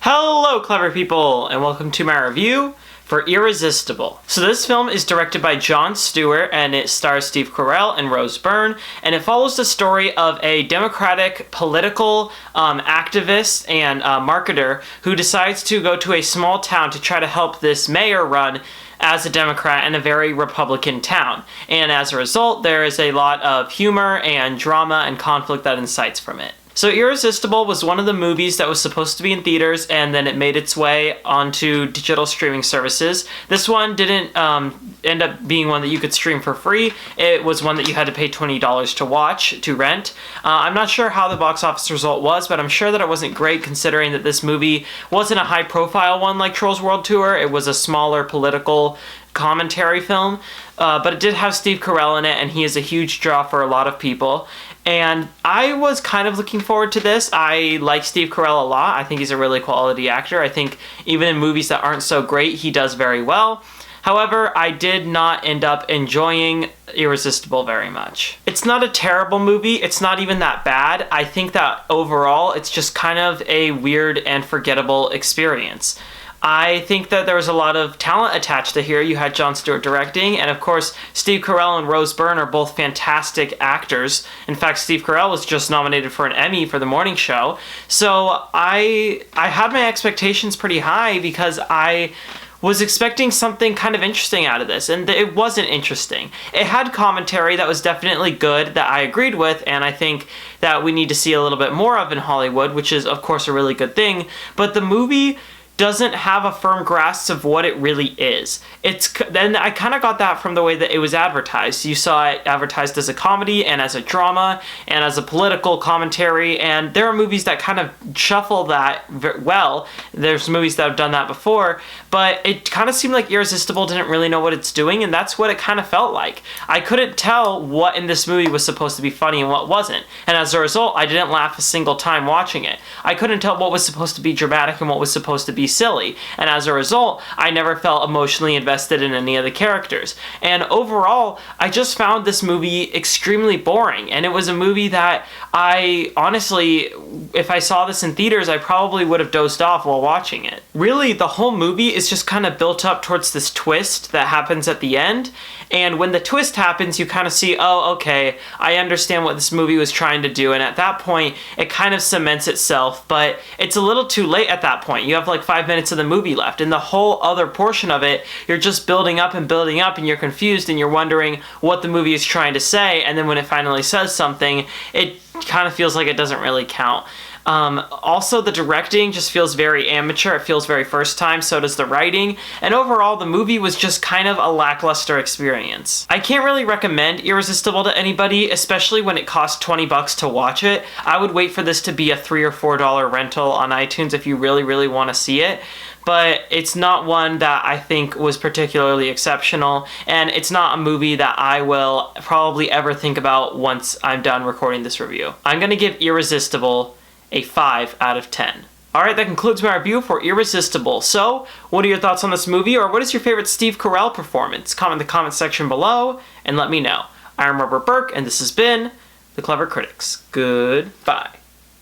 Hello, clever people, and welcome to my review for Irresistible. So this film is directed by Jon Stewart, and it stars Steve Carell and Rose Byrne, and it follows the story of a Democratic political activist and marketer who decides to go to a small town to try to help this mayor run as a Democrat in a very Republican town. And as a result, there is a lot of humor and drama and conflict that incites from it. So Irresistible was one of the movies that was supposed to be in theaters, and then it made its way onto digital streaming services. This one didn't end up being one that you could stream for free. It was one that you had to pay $20 to watch, to rent. I'm not sure how the box office result was, but I'm sure that it wasn't great considering that this movie wasn't a high-profile one like Trolls World Tour. It was a smaller political commentary film, but it did have Steve Carell in it, and he is a huge draw for a lot of people. And I was kind of looking forward to this. I like Steve Carell a lot. I think he's a really quality actor. I think even in movies that aren't so great, he does very well. However, I did not end up enjoying Irresistible very much. It's not a terrible movie. It's not even that bad. I think that overall, it's just kind of a weird and forgettable experience. I think that there was a lot of talent attached to here. You had Jon Stewart directing, and of course, Steve Carell and Rose Byrne are both fantastic actors. In fact, Steve Carell was just nominated for an Emmy for The Morning Show. So I had my expectations pretty high because I was expecting something kind of interesting out of this, and it wasn't interesting. It had commentary that was definitely good, that I agreed with, and I think that we need to see a little bit more of in Hollywood, which is, of course, a really good thing. But the movie doesn't have a firm grasp of what it really is. Then I kind of got that from the way that it was advertised. You saw it advertised as a comedy and as a drama and as a political commentary, and there are movies that kind of shuffle that well. There's movies that have done that before, but it kind of seemed like Irresistible didn't really know what it's doing, and that's what it kind of felt like. I couldn't tell what in this movie was supposed to be funny and what wasn't, and as a result, I didn't laugh a single time watching it. I couldn't tell what was supposed to be dramatic and what was supposed to be silly, and as a result, I never felt emotionally invested in any of the characters. And overall, I just found this movie extremely boring, and it was a movie that I honestly, if I saw this in theaters, I probably would have dozed off while watching it. Really, the whole movie is just kind of built up towards this twist that happens at the end, and when the twist happens, you kind of see, oh, okay, I understand what this movie was trying to do, and at that point, it kind of cements itself, but it's a little too late at that point. You have like 5 minutes of the movie left, and the whole other portion of it, you're just building up, and you're confused, and you're wondering what the movie is trying to say, and then when it finally says something, it kind of feels like it doesn't really count. Also, the directing just feels very amateur. It feels very first time, so does the writing, and overall the movie was just kind of a lackluster experience. I can't really recommend Irresistible to anybody, especially when it costs $20 to watch it. I would wait for this to be a $3 or $4 rental on iTunes if you really, really want to see it. But it's not one that I think was particularly exceptional, and it's not a movie that I will probably ever think about once I'm done recording this review. I'm going to give Irresistible a 5 out of 10. Alright, that concludes my review for Irresistible. So, what are your thoughts on this movie, or what is your favorite Steve Carell performance? Comment in the comment section below, and let me know. I'm Robert Burke, and this has been The Clever Critics. Goodbye.